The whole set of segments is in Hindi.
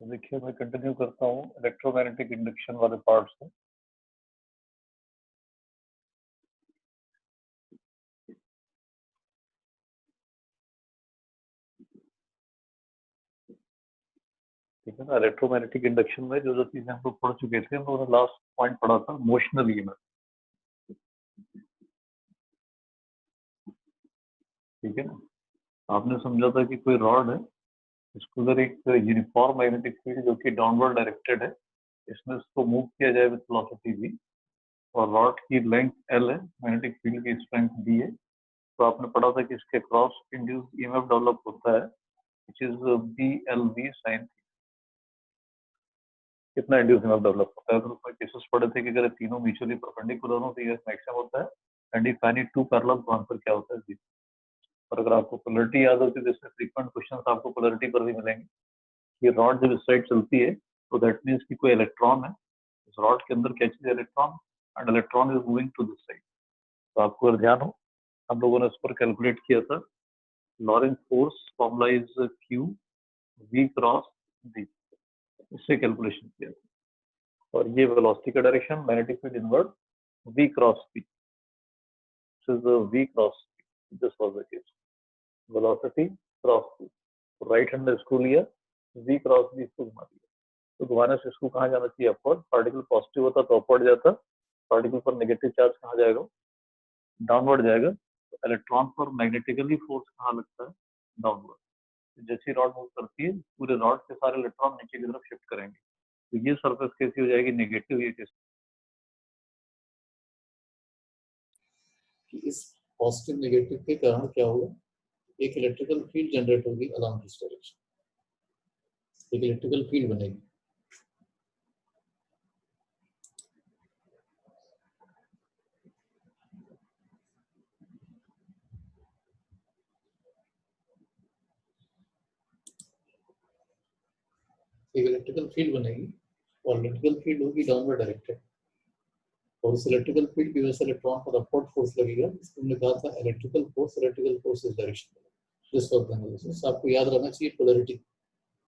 तो देखिए मैं कंटिन्यू करता हूँ इलेक्ट्रोमैग्नेटिक इंडक्शन वाले पार्ट से। ठीक है ना, इलेक्ट्रोमैग्नेटिक इंडक्शन में जो जो चीजें हम लोग पढ़ चुके थे, हम लोगों ने लास्ट पॉइंट पढ़ा था मोशनल ईएमएफ। ठीक है ना, आपने समझा था कि कोई रॉड है, इसको अगर एक यूनिफॉर्म मैग्नेटिक फील्ड जो कि डाउनवर्ड डायरेक्टेड है, इसमें इसको मूव किया जाए विद वेलोसिटी v, और रॉड की लेंथ l है, मैग्नेटिक फील्ड की स्ट्रेंथ b है, तो आपने पढ़ा था कि इसके क्रॉस इंड्यूस्ड ईएमएफ डेवलप होता है व्हिच इज BLV sin। कितना इंड्यूस ईएमएफ डेवलप होता है? तो उसमें केसेस पढ़े थे कि अगर तीनों म्यूचुअली परपेंडिकुलर हो तो ये मैक्सिमम होता है, and if any two parallel तो आंसर क्या होता है? 0। और अगर आपको पोलैरिटी याद होती है तो इसमें फ्रीक्वेंट क्वेश्चंस आपको पोलैरिटी पर भी मिलेंगे कि रॉड जब इस साइड चलती है तो दैट मीन्स कि कोई इलेक्ट्रॉन है इस रॉड के अंदर, क्या चीज electron, and electron is moving to this side. तो आपको अगर ध्यान हो, हम लोगों ने इस पर कैलकुलेट किया था, Laurent force formula is Q V cross D, इससे कैलकुलेशन किया था। और ये वेलोसिटी का direction, magnetic field inward V cross P, this is V cross P, this was the case, velocity cross P। Right hand ने स्क्रू लिया, V क्रॉस B इसको घुमा दिया, तो घुमाने से इसको कहाँ जाना चाहिए? अपवर्ड। पार्टिकल पॉजिटिव होता तो अपवर्ड जाता, पार्टिकल पर नेगेटिव चार्ज कहाँ जाएगा? डाउनवर्ड जाएगा। तो इलेक्ट्रॉन पर मैग्नेटिकली फोर्स कहाँ लगता है? डाउनवर्ड। जैसी रॉड मूव करती है, पूरे रॉड के सारे इलेक्ट्रॉन नीचे की तरफ शिफ्ट करेंगे, तो ये सरफेस कैसी हो जाएगी? नेगेटिव। ये कैसी? इस पॉजिटिव नेगेटिव के कारण क्या होगा? एक इलेक्ट्रिकल फील्ड जनरेट होगी अलोंग दिस डायरेक्शन, एक इलेक्ट्रिकल फील्ड बनेगी। एक इलेक्ट्रिकल फील्ड बनेगी और इलेक्ट्रिकल फील्ड होगी डाउनवर्ड डायरेक्टेड, और उस इलेक्ट्रिकल फील्ड की वजह से इलेक्ट्रॉन पर अपवर्ड फोर्स लगेगा। इसको हमने कहा था इलेक्ट्रिकल फोर्स इस डायरेक्शन में। This was the analysis. आपको याद रखना चाहिए पोलैरिटी।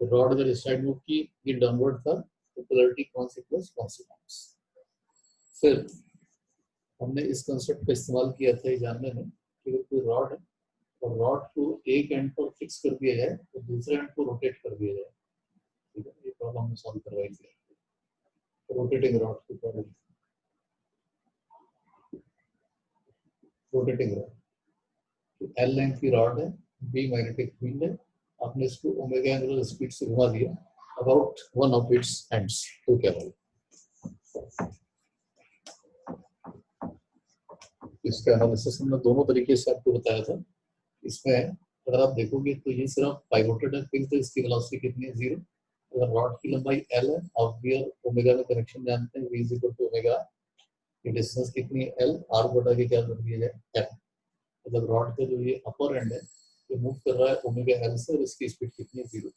तो रॉड अगर इस साइड मूव की, ये डाउनवर्ड था, तो पोलैरिटी कॉन्सिक्वेंस। फिर हमने इस कंसेप्ट का इस्तेमाल किया था ये जानने में कि अगर कोई रॉड है और रॉड को एक एंड पर फिक्स कर दिया जाए तो दूसरे एंड को रोटेट कर दिया जाए। ठीक है, ये प्रॉब्लम हमने सॉल्व करवाई थी। रोटेटिंग रॉड की problem, rotating rod, L length की रॉड है, बी मैग्नेटिक फील्ड है, आपने इसको ओमेगा एंगुलर स्पीड से घुमा दिया about one of its ends, तो क्या होगा? इसका एनालिसिस हमने दोनों तरीके से आपको बताया था। इसमें अगर आप देखोगे तो ये सिर्फ पाइवोटेड है, फिर तो इसकी वेलोसिटी कितनी है? 0। अगर रॉड की लंबाई L है, आप भी ओमेगा में कनेक्शन जानते हैं, V is equal to omega, ये डिस्टेंस कितनी है? L, R बटा के क्या कर दिया जाए? F। मतलब रॉड का जो ये अपर एंड है ये मूव कर रहा है ओमेगा L से, और इसकी स्पीड कितनी है? 0।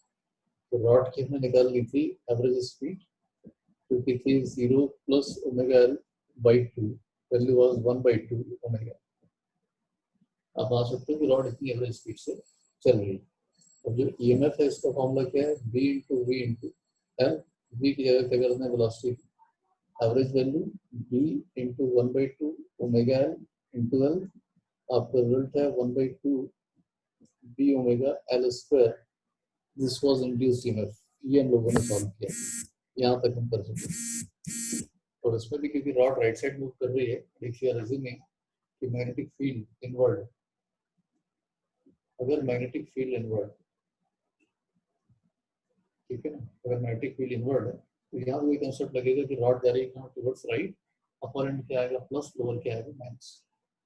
तो रॉड की हमने निकाल ली थी एवरेज स्पीड, जो कि थी 0 plus omega L by 2, value was 1/2 omega. आप आ सकते हो कि रॉड इतनी एवरेज स्पीड से चल रही है। और जो ईएमएफ है इसका फॉर्मूला क्या है? V into V into L. V की जगह क्या करना है? Velocity, average value V into 1/2 omega L into L, आपका रिजल्ट है 1/2 B omega L square. This was induced EMF. ये हम लोगों ने सॉल्व किया, यहाँ तक हम कर चुके। और इसमें भी क्योंकि रॉड राइट साइड मूव कर रही है, देखिए अज्यूमिंग कि मैग्नेटिक फील्ड इनवर्ड, अगर मैग्नेटिक फील्ड इनवर्ड, ठीक है ना, अगर मैग्नेटिक फील्ड इनवर्ड है तो यहाँ वही कंसेप्ट लगेगा कि रॉड जा रही है कहाँ? टुवर्ड्स राइट, अपर एंड क्या आएगा? प्लस, लोअर क्या आएगा? माइनस।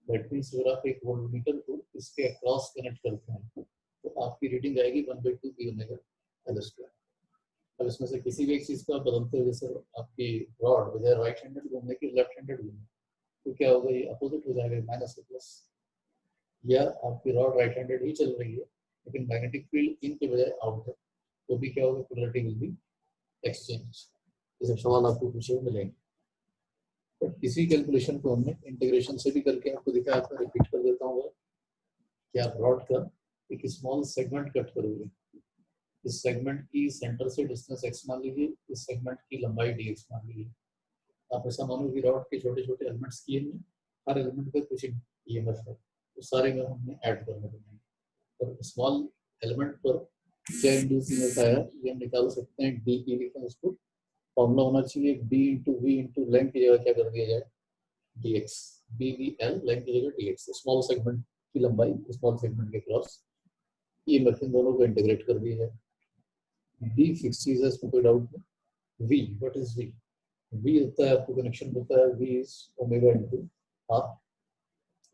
दैट मींस अगर आप एक वोल्टमीटर को इसके अक्रॉस कनेक्ट करते हैं तो आपकी रीडिंग आएगी 1/2 B ओमेगा L स्क्वायर। अब इसमें से किसी भी एक चीज को आप बदलते हो, जैसे आपकी रॉड बजाय राइट हैंडेड घूमने की लेफ्ट हैंडेड घूमने, तो क्या होगा? ये अपोजिट हो जाएगा, माइनस से प्लस। या आपकी रॉड राइट हैंडेड ही चल रही है लेकिन मैग्नेटिक फील्ड इन के बजाय आउट है, तो भी क्या होगा? Polarity will be exchange. ये सब सवाल आपको पूछे मिलेंगे। बट इसी कैलकुलेशन को हमने इंटीग्रेशन से भी करके आपको दिखाया था। रिपीट कर देता हूँ कि आप रॉड का एक स्मॉल सेगमेंट कट करोगे, इस सेगमेंट की सेंटर से डिस्टेंस x मान लीजिए, इस सेगमेंट की लंबाई dx मान लीजिए। आप ऐसा मानो कि रॉड के छोटे छोटे एलिमेंट्स किए हैं, हर एलिमेंट पे कुछ ईएमएफ है, तो सारे में हमने ऐड करने पड़ेंगे। और स्मॉल एलिमेंट पर क्या इंड्यूस ईएमएफ आया ये हम निकाल सकते हैं, डी की लिखें उसको, फॉर्मूला होना चाहिए b into V into length की जगह क्या कर दिया जाए dx, b v l length की जगह dx, स्मॉल सेगमेंट की लंबाई स्मॉल सेगमेंट के क्रॉस, ईएमएफ इन दोनों को इंटीग्रेट कर दिया जाए। b फिक्स चीज है, इसमें कोई डाउट नहीं। v what is v? v होता है, आपको कनेक्शन होता है, v is omega into r,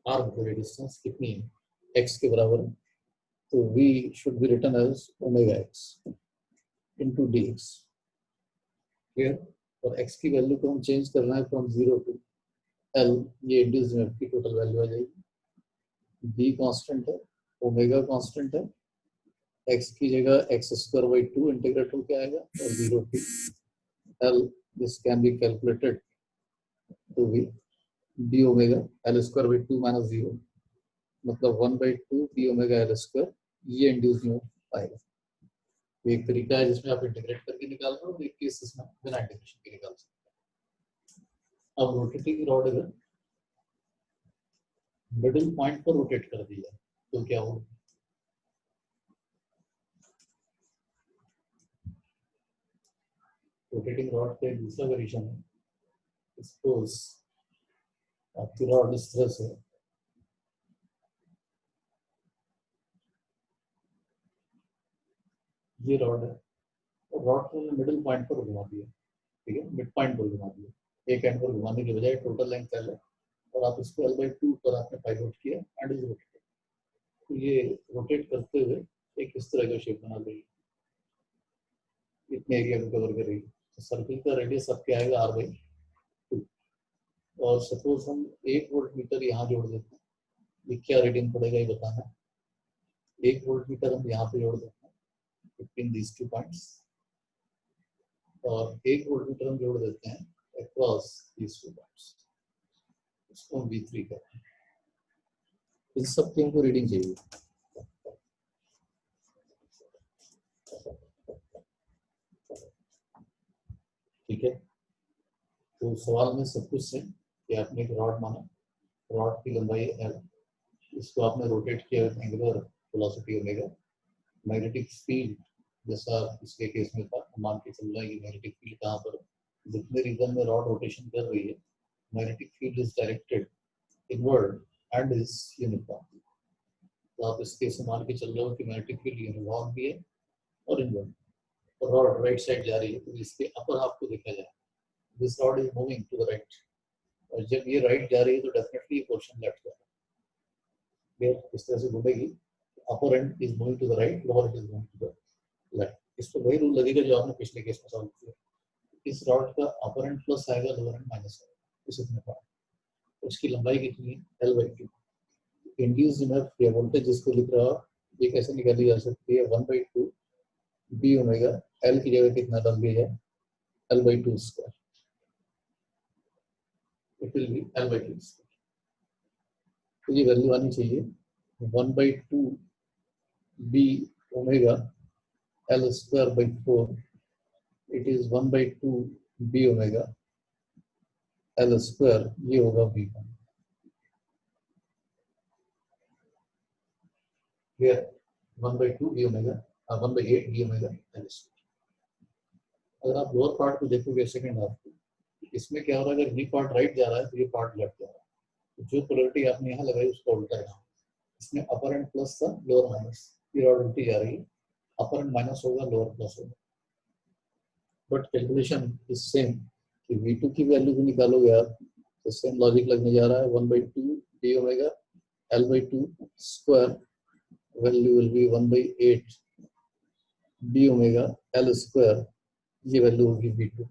r मतलब डिस्टेंस कितनी है x के बराबर है, तो v should be written as omega x into dx। Clear? और x की वैल्यू को हम चेंज करना है फ्रॉम 0 टू l, ये इंड्यूस्ड ईएमएफ की टोटल वैल्यू आ जाएगी। b कांस्टेंट है, ओमेगा कांस्टेंट है, x की जगह x स्क्वायर बाई 2 इंटीग्रेट होके आएगा, और 0 to l, this can be calculated to be b omega l square by 2 minus 0, मतलब 1 by 2 b omega l square, ये इंड्यूस्ड ईएमएफ आएगा। एक तरीका है जिसमें आप इंटीग्रेट करके निकाल रहे हो, एक केस इसमें बिना इंटीग्रेशन के निकाल सकते हैं। अब रोटेटिंग रॉड अगर मिडिल पॉइंट पर रोटेट कर दिया तो क्या होगा? रोटेटिंग रॉड का एक दूसरा वेरिएशन है। सपोज आपकी रॉड इस तरह से, ये रॉड है, और रॉड को मिडिल पॉइंट पर घुमा दिया, ठीक है, मिड पॉइंट पर घुमा दिया, एक एंड पर घुमाने के बजाय टोटल लेंथ L है, और आप इसको L/2 पर आपने पाइवोट किया एंड इज रोटेटेड, तो ये रोटेट करते हुए एक इस तरह का शेप बना देगी, इतने एरिया को कवर करेगी। तो सर्किल का रेडियस आपके आएगा r/2, और सपोज हम 1 वोल्ट मीटर यहाँ जोड़ देते हैं, ये क्या रीडिंग पड़ेगा ये बताना है। 1 वोल्ट मीटर हम यहाँ पे जोड़ देते हैं बिटवीन दीज 2 पॉइंट्स, और 1 वोल्ट मीटर हम जोड़ देते हैं अक्रॉस दीज 2 पॉइंट्स, इसको हम V3 करते हैं। इन सब की हमको रीडिंग चाहिए। ठीक है, तो सवाल में सब कुछ है कि आपने एक रॉड माना, रॉड की लंबाई L, इसको आपने रोटेट किया angular velocity omega, magnetic field जैसा इसके केस में था, मान के चल रहा है कि मैग्नेटिक फील्ड कहाँ पर, जितने रीजन में रॉड रोटेशन कर रही है, magnetic field is directed inward and is uniform. तो आप इस केस में मान के चल रहे हो कि मैग्नेटिक फील्ड यूनिफॉर्म भी है और इनवर्ड, और रॉड राइट साइड जा रही है, तो इसके अपर हाफ को देखा जाए, this rod is moving to the right, और जब ये राइट जा रही है तो डेफिनेटली ये पोर्शन लेफ्ट जा रहा है, इस तरह से घूमेगी, upper end is moving to the right, lower end is moving to the left. इस पर वही रूल लगेगा जो आपने पिछले केस में सॉल्व किया, इस रॉड का अपर एंड प्लस आएगा, लोअर एंड माइनस आएगा, इस इतने पार्ट, उसकी लंबाई कितनी है L/2। इंड्यूस्ड ईएमएफ या वोल्टेज जिसको लिख रहा हो, ये कैसे निकाली जा सकती है, 1/2 b ओमेगा L की जगह कितना डाल दिया जाए L/2 square, it will be L/2 square. तो ये वैल्यू आनी चाहिए 1/2 b omega L square by 4, it is 1/2 b omega L square, ये होगा v1। Clear? 1/2 b omega 1/8 b omega L square. अगर आप लोअर पार्ट को देखोगे सेकंड हाफ, इसमें क्या हो रहा है, अगर ये पार्ट राइट जा रहा है तो ये पार्ट लेफ्ट जा रहा है, तो जो पोलैरिटी आपने यहाँ लगाई उसको उल्टा है, इसमें अपर एंड प्लस था, लोअर माइनस, ये रॉड उल्टी जा रही है, अपर एंड माइनस होगा, लोअर प्लस होगा, बट कैलकुलेशन इज सेम कि V2 की वैल्यू भी निकालोगे आप तो सेम लॉजिक लगने जा रहा है, 1/2 b omega L/2 square, value will be 1/8 b omega L square, ये वैल्यू होगी V2।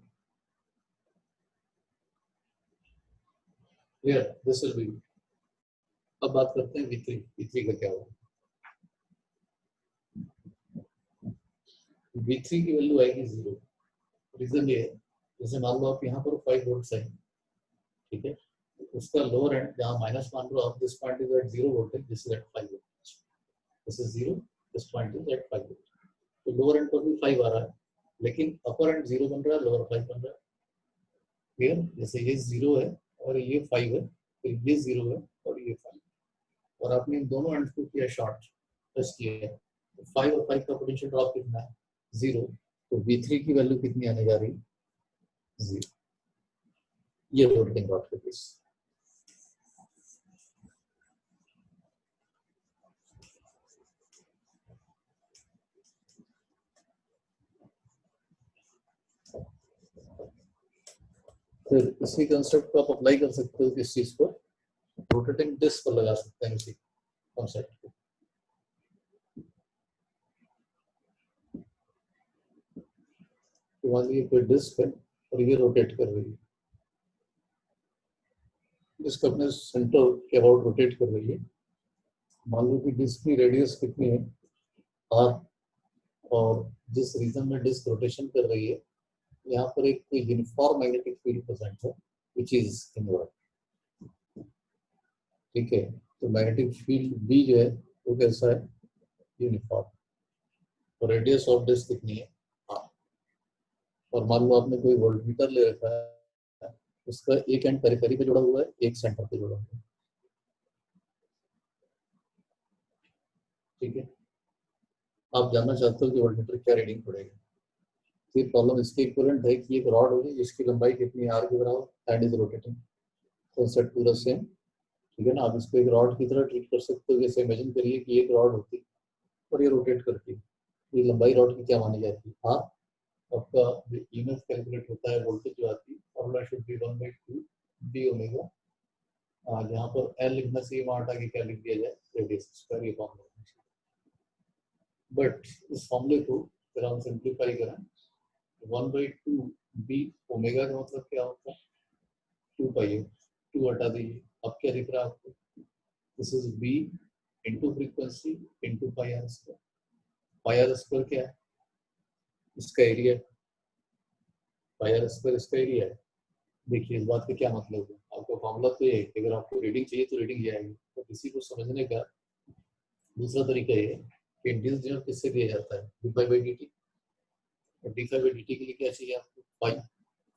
Clear? This will be. अब बात करते हैं V3 का क्या होगा। V3 की वैल्यू आएगी 0। रीजन ये है, जैसे मान लो आप यहाँ पर 5 वोल्ट है, ठीक है, उसका लोअर एंड जहाँ माइनस मान लो आप, this point is at 0 voltage, this is at 5 volt, this is 0, this point is at 5 volt, तो लोअर एंड पर भी 5 आ रहा है, लेकिन अपर एंड 0 बन रहा है, लोअर 5 बन रहा है। क्लियर? जैसे ये 0 है और ये 5 है, तो ये 0 है और ये 5, और आपने इन दोनों एंड को किया शॉर्ट, टच किया, तो 5 और 5 का पोटेंशियल ड्रॉप कितना है? 0। तो V3 की वैल्यू कितनी आने जा रही है? 0। ये रोटेटिंग रॉड के केस। फिर इसी कंसेप्ट को आप अप्लाई कर सकते हो किस चीज पर? रोटेटिंग डिस्क पर लगा सकते हैं इसी कॉन्सेप्ट को। तो मान लीजिए कोई डिस्क है और ये रोटेट कर रही है, डिस्क अपने सेंटर के अबाउट रोटेट कर रही है। मान लो कि डिस्क की रेडियस कितनी है? r, और जिस रीजन में डिस्क रोटेशन कर रही है यहाँ पर एक यूनिफॉर्म मैग्नेटिक फील्ड प्रेजेंट है विच इज इनवर्ड। ठीक है, तो मैग्नेटिक फील्ड B जो है वो कैसा है? यूनिफॉर्म। तो रेडियस ऑफ डिस्क कितनी है? r। और मान लो आपने कोई वोल्टमीटर ले रखा है, उसका एक एंड पेरिफेरी पे जुड़ा हुआ है, एक सेंटर पे जुड़ा हुआ है। ठीक है, आप जानना चाहते हो कि वोल्टमीटर क्या रीडिंग पड़ेगा। ये प्रॉब्लम इसके इक्विवेलेंट है कि एक रॉड होगी जिसकी लंबाई कितनी है? r के बराबर, एंड इज रोटेटिंग। कॉन्सेप्ट पूरा सेम। ठीक है ना, आप इसको एक रॉड की तरह ट्रीट कर सकते हो। जैसे इमेजिन करिए कि एक रॉड होती और ये रोटेट करती है, ये लंबाई रॉड की क्या मानी जाती है? r। आपका जो ईएमएफ कैलकुलेट होता है, वोल्टेज जो आती है, formula should be 1/2 d omega. जहाँ पर L लिखना चाहिए वहाँ हटा के क्या लिख दिया जाए? Radius square. ये फॉर्मूला। बट इस फॉर्मूले को अगर हम सिंप्लीफाई करें, 1/2 b ओमेगा का मतलब क्या होता है? 2 पाई। 2 हटा दीजिए, अब क्या दिख रहा है आपको? This is b into frequency into pi r square. Pi r square क्या है? इसका एरिया। पाई आर स्क्वायर इसका एरिया है। देखिए इस बात का क्या मतलब है, आपका फॉर्मूला तो ये है कि अगर आपको रीडिंग चाहिए तो रीडिंग ये आएगी। तो इसी को समझने का दूसरा तरीका ये है कि इंड्यूस्ड ईएमएफ किससे दिया जाता है? d∅dt। और d∅dt के लिए क्या चाहिए आपको? पाई।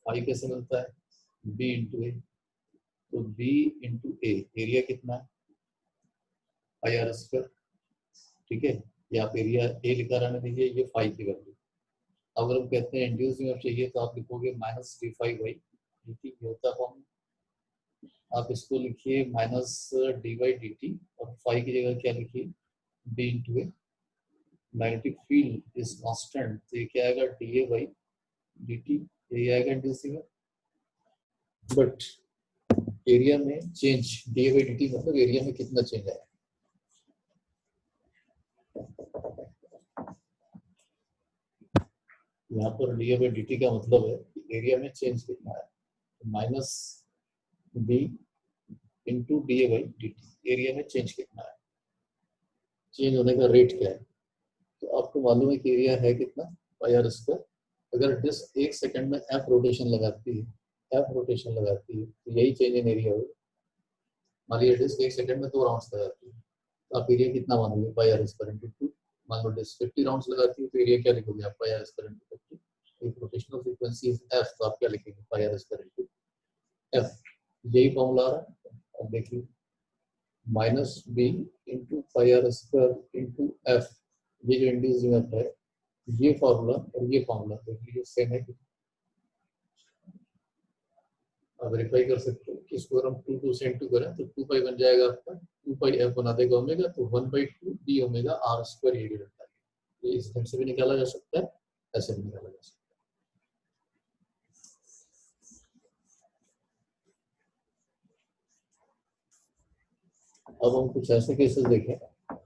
पाई कैसे मिलता है? b इंटू ए। तो b इंटू ए, एरिया कितना है? पाई आर स्क्वायर। ठीक है, ये आप एरिया ए लिखा रहने दीजिए, ये 5 की वैल्यू। अगर हम कहते हैं इंड्यूस्ड ईएमएफ चाहिए तो आप लिखोगे -d∅dt। ये होता है, आप इसको लिखिए -d/dt और 5 की जगह क्या लिखिए? b into A. Magnetic field is constant, तो ये क्या आएगा? dA/dt। ये आएगा इंड्यूस्ड ईएमएफ। बट एरिया में चेंज, dA/dt मतलब एरिया में कितना चेंज आएगा? यहाँ पर dA/dt का मतलब है कि एरिया में चेंज कितना है। Minus b into dA/dt, area में चेंज कितना है, चेंज होने का रेट क्या है। तो आपको मालूम है कि एरिया है कितना? पाई आर स्क्वायर। अगर डिस्क 1 सेकंड में f रोटेशन लगाती है, तो यही चेंज इन एरिया होगा। मान लीजिए डिस्क 1 सेकंड में 2 राउंड्स लगाती है, तो आप एरिया कितना मानोगे? पाई आर स्क्वायर इंटू 2। मान लो डिस्क 50 राउंड्स लगाती है, तो एरिया क्या लिखोगे आप? पाई आर स्क्वायर इंटू 50। एक रोटेशनल फ्रीक्वेंसी इज f, तो आप क्या लिखेंगे? Pi r square into f। यही फॉर्मूला आ रहा है। अब देखिए -b into pi r square into f, ये जो इंड्यूस्ड ईएमएफ है, ये फॉर्मूला और ये फॉर्मूला देखिए सेम है। आप वेरीफाई कर सकते हो कि इसको अगर हम 2 से इंटू करें तो 2 पाई बन जाएगा आपका, 2 पाई f बना देगा ओमेगा, तो 1/2 d ओमेगा r स्क्वायर ये रहता है। ये इस ढंग से भी निकाला जा सकता है, ऐसे भी निकाला जा सकता है। अब हम कुछ ऐसे केसेस देखें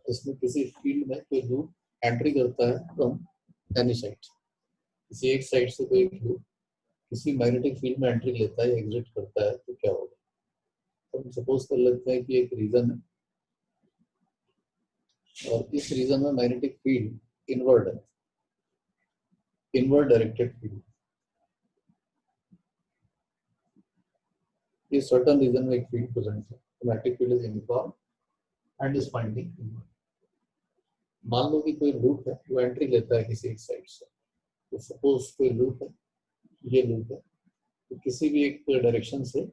जिसमें किसी फील्ड में कोई लूप एंट्री करता है फ्रॉम एनी साइड। किसी एक साइड से कोई लूप किसी मैग्नेटिक फील्ड में एंट्री लेता है, एग्जिट करता है, तो क्या होगा? तो हम सपोज कर लेते हैं कि एक रीजन है और इस रीजन में मैग्नेटिक फील्ड इनवर्ड है, इनवर्ड डायरेक्टेड फील्ड। ये सर्टेन रीजन में एक फील्ड प्रेजेंट है, magnetic field is uniform and is pointing inward. मान लो कि कोई लूप है वो एंट्री लेता है किसी एक साइड से, तो सपोज कोई लूप है, ये लूप है, तो किसी भी एक डायरेक्शन से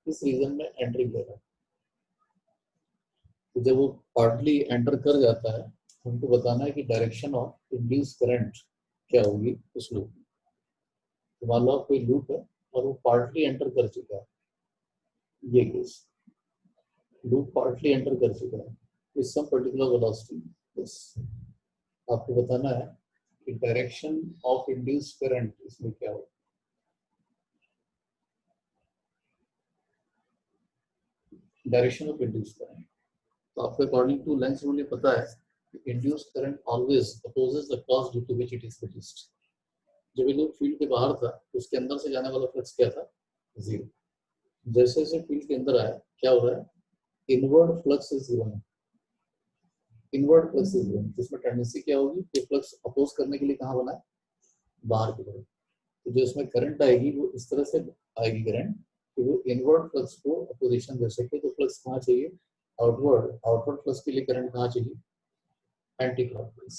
इस रीजन में एंट्री ले रहा है। तो जब वो पार्टली एंटर कर जाता है, हमको बताना है कि डायरेक्शन ऑफ इंड्यूस करंट क्या होगी उस लूप में। तो मान लो कोई लूप है और वो पार्टली एंटर कर चुका है, ये केस लूप पार्टली एंटर कर चुका है विद सम पर्टिकुलर वेलोसिटी, बस आपको बताना है कि डायरेक्शन ऑफ इंड्यूस करंट इसमें क्या होगा। डायरेक्शन ऑफ इंड्यूस करंट, तो आपको अकॉर्डिंग टू लेंस रूल ये पता है कि induce current always opposes the cause due to which it is produced. जब ये लूप फील्ड के बाहर था तो उसके अंदर से जाने वाला फ्लक्स क्या था, जीरो। जैसे जैसे फील्ड के अंदर आया क्या हो रहा है, inward flux is growing, inward flux is growing, जिसमें टेंडेंसी क्या होगी कि फ्लक्स अपोज करने के लिए कहाँ बना है, बाहर की तरफ। तो जो इसमें करंट आएगी वो इस तरह से आएगी करंट कि वो इनवर्ड फ्लक्स को अपोजिशन दे सके। तो फ्लक्स कहाँ चाहिए, आउटवर्ड, आउटवर्ड फ्लक्स के लिए करंट कहाँ चाहिए, एंटी क्लॉकवाइज।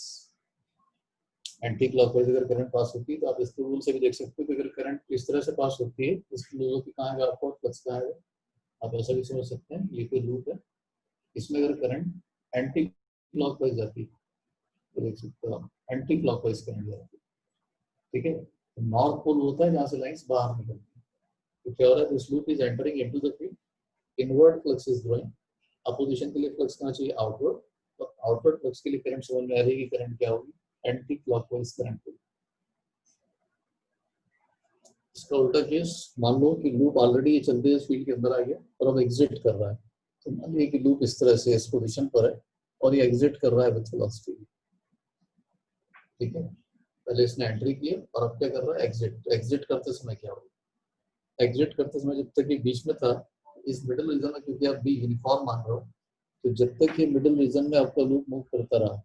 एंटी क्लॉकवाइज अगर करंट पास होती है तो आप इसके रूल से भी देख सकते हो कि अगर करंट इस तरह से पास होती है इसके लूप की कहाँ है, आपको फ्लक्स कहाँ है, आप ऐसा भी समझ सकते हैं। ये कोई लूप है, इसमें अगर करंट एंटी क्लॉकवाइज जाती है तो देख सकते हो आप एंटी क्लॉकवाइज करंट जाती है, ठीक है। तो नॉर्थ पोल होता है जहाँ से लाइंस बाहर निकलती है। तो क्या हो रहा है, this loop is entering into the field, inward flux is growing, opposition के लिए फ्लक्स कहाँ चाहिए, आउटवर्ड। तो आउटवर्ड फ्लक्स के लिए करंट समझ में आ रही है कि करंट क्या होगी, एंटी क्लॉकवाइज करंट होगी। इसका उल्टा केस, मान लो कि लूप ऑलरेडी चलते हुए फील्ड के अंदर आ गया और अब एग्जिट कर रहा है। तो मान लीजिए कि लूप इस तरह से इस पोजीशन पर है और ये एग्जिट कर रहा है विद वेलोसिटी, ठीक है। पहले इसने एंट्री की और अब क्या कर रहा है, एग्जिट। एग्जिट करते समय क्या होगा, एग्जिट करते समय जब तक ये बीच में था, इस मिडिल रीजन में क्योंकि आप बी यूनिफॉर्म मान रहे हो, तो जब तक ये मिडिल रीजन में आपका लूप मूव करता रहा,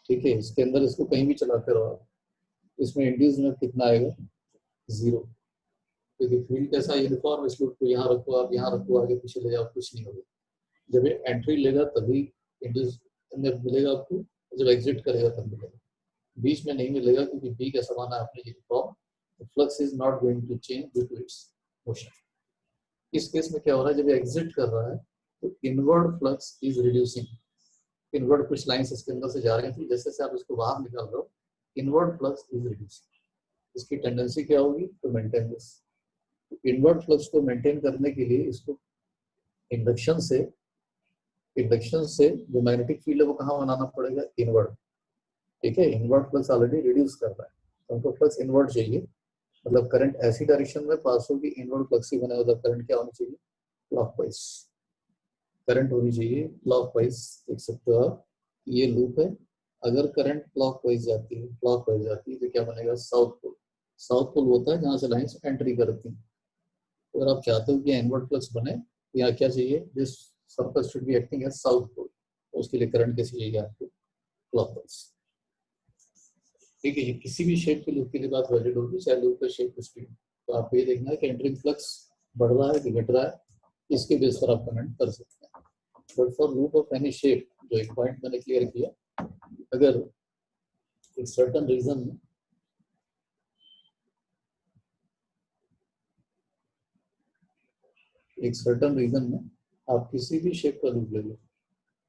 ठीक है, इसके अंदर इसको कहीं भी चलाते रहो, इसमें इंड्यूस में कितना आएगा, जीरो। क्योंकि फील्ड कैसा यूनिफॉर्म, इस लूप को यहाँ रखो, आप यहाँ रखो, आगे पीछे ले जाओ, कुछ नहीं होगा। जब ये एंट्री लेगा तभी इंड्यूस मिलेगा आपको, जब एग्जिट करेगा तब मिलेगा, बीच में नहीं मिलेगा क्योंकि बी का समान है आपने uniform. The flux is not going to change due to its motion. इस केस में क्या हो रहा है, जब एग्जिट कर रहा है तो inward flux is reducing, inward कुछ लाइंस इसके अंदर से जा रही थी, जैसे जैसे आप इसको बाहर निकाल रहे हो इनवर्ड फ्लक्स इज रिड्यूसिंग। इसकी टेंडेंसी क्या होगी, तो मेंटेन दिस। इनवर्ड फ्लक्स को मेंटेन करने के लिए इसको इंडक्शन से जो मैग्नेटिक फील्ड है वो कहाँ बनाना पड़ेगा, इनवर्ड, ठीक है। इनवर्ड फ्लक्स ऑलरेडी रिड्यूस कर रहा है तो हमको फ्लक्स इनवर्ड चाहिए, मतलब करंट ऐसी डायरेक्शन में पास होगी, इनवर्ड फ्लक्स ही बनेगा। तो करंट क्या होनी चाहिए, क्लॉकवाइज करंट होनी चाहिए, क्लॉकवाइज। देख सकते हो आप ये लूप है, अगर करंट क्लॉकवाइज जाती है, तो क्या बनेगा, साउथ पोल। साउथ पोल होता है जहाँ से लाइंस एंट्री करती हैं। तो अगर आप चाहते हो कि इनवर्ड फ्लक्स बने तो यहाँ क्या चाहिए, this circle should be acting as south pole, तो उसके लिए करंट कैसे चाहिए आपको, क्लॉकवाइज, ठीक है। ये किसी भी शेप के लूप के लिए बात वैलिड होगी, चाहे लूप का शेप कुछ भी। तो आपको ये देखना है कि एंट्रिंग फ्लक्स बढ़ रहा है कि घट रहा है, इसके बेस पर आप कमेंट कर सकते हैं। But for loop of any shape, जो एक पॉइंट मैंने क्लियर किया, अगर एक सर्टेन रीजन में आप किसी भी शेप का लूप ले लो,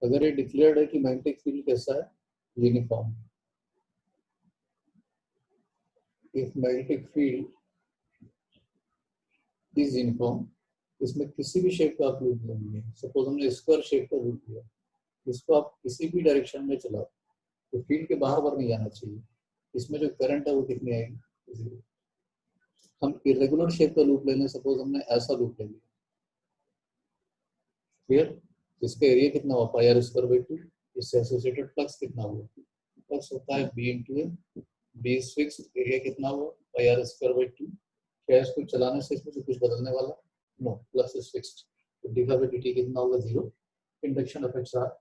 अगर ये डिक्लेयर्ड है कि मैग्नेटिक फील्ड कैसा है, uniform, if magnetic field is uniform, इसमें किसी भी शेप का आप लूप लेंगे, सपोज हमने स्क्वायर शेप का लूप लिया, इसको आप किसी भी डायरेक्शन में चलाओ तो फील्ड के बाहर नहीं जाना चाहिए, इसमें जो करंट है वो कितनी आएगी, जीरो। हम इरेगुलर शेप का लूप ले लें, सपोज हमने ऐसा लूप ले लिया, क्लियर, इसका एरिया कितना हुआ, पाई आर स्क्वायर बाई 2, इससे एसोसिएटेड फ्लक्स कितना हुआ, फ्लक्स होता है B into A, B is fixed, area कितना हुआ, पाई आर स्क्वायर बाई 2। क्या इसको चलाने से इसमें कुछ बदलने वाला, नो, फ्लक्स इज फिक्स्ड, तो डिफा बाई dt कितना होगा, zero. Induction effects are,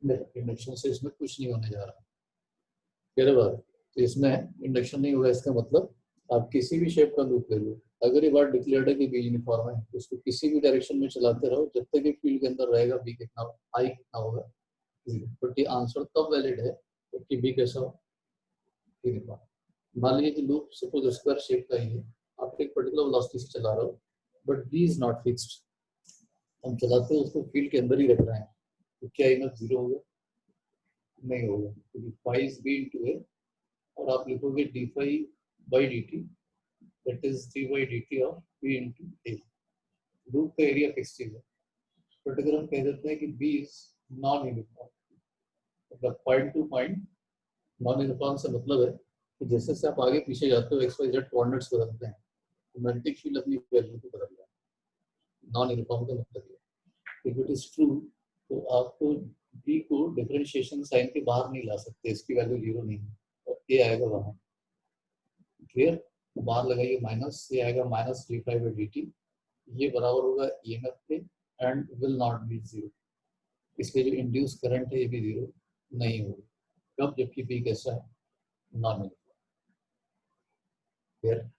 induction से इसमें कुछ नहीं होने जा रहा, क्लियर बात। तो इसमें इंडक्शन नहीं होगा, इसका मतलब आप किसी भी शेप का लूप ले लो, अगर ये बात डिक्लेयर्ड है कि बी यूनिफॉर्म है तो उसको किसी भी डायरेक्शन में चलाते रहो, जब तक ये फील्ड के अंदर रहेगा बी कितना, आई कितना होगा, जीरो। बट ये आंसर तब वैलिड है जबकि बी कैसा हो, यूनिफॉर्म। मान लीजिए कि लूप सपोज स्क्वायर शेप का ही है, आप एक पर्टिकुलर वेलोसिटी से चला रहे हो, but B is not fixed, हम चलाते हैं उसको फील्ड के अंदर ही रख रहे हैं, तो क्या इनफ जीरो होगा? नहीं होगा, क्योंकि phi is B into A, और आप लिखोगे D phi by D T, that is D by D T of B into A. Loop का एरिया फिक्स्ड है, बट अगर हम कह देते हैं कि बी इज नॉन यूनिफॉर्म, मतलब point to point non uniform से मतलब है कि जैसे से आप आगे पीछे जाते हो एक्स वाई जेड कोऑर्डिनेट्स बदलते हैं, तो मैग्नेटिक फील्ड अपनी वैल्यू को बदल रहा है। नॉन यूनिफॉर्म का मतलब है, इफ इट इज ट्रू तो आपको बी को डिफरेंशिएशन साइन के बाहर नहीं ला सकते, इसकी वैल्यू जीरो नहीं है, और ए आएगा वहां। क्लियर? बाहर लगाइए माइनस, ये आएगा minus D phi by D T, ये बराबर होगा ई एम एफ के, and will not be zero, इसलिए जो इंड्यूस करंट है ये भी जीरो नहीं होगा। कब? जबकि बी कैसा है, नॉन यूनिफॉर्म। क्लियर?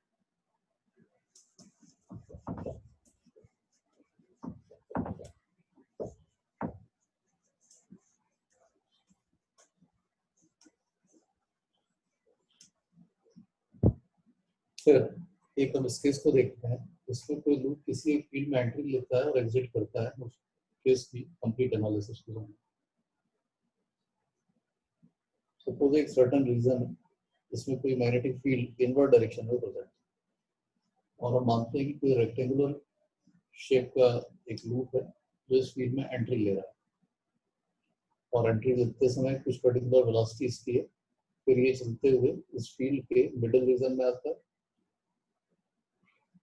फिर एक हम इस केस को देखते हैं, इसमें कोई लूप किसी एक फील्ड में एंट्री लेता है और एग्जिट करता है, उस केस की कंप्लीट एनालिसिस को। सपोज एक सर्टेन रीजन है, इसमें कोई मैग्नेटिक फील्ड इनवर्ड डायरेक्शन में प्रेजेंट, और हम मानते हैं कि कोई रेक्टेंगुलर शेप का एक लूप है जो इस फील्ड में एंट्री ले रहा है, और एंट्री लेते समय कुछ पर्टिकुलर वेलोसिटी इसकी है, फिर ये चलते हुए इस फील्ड के मिडिल रीजन में आता है,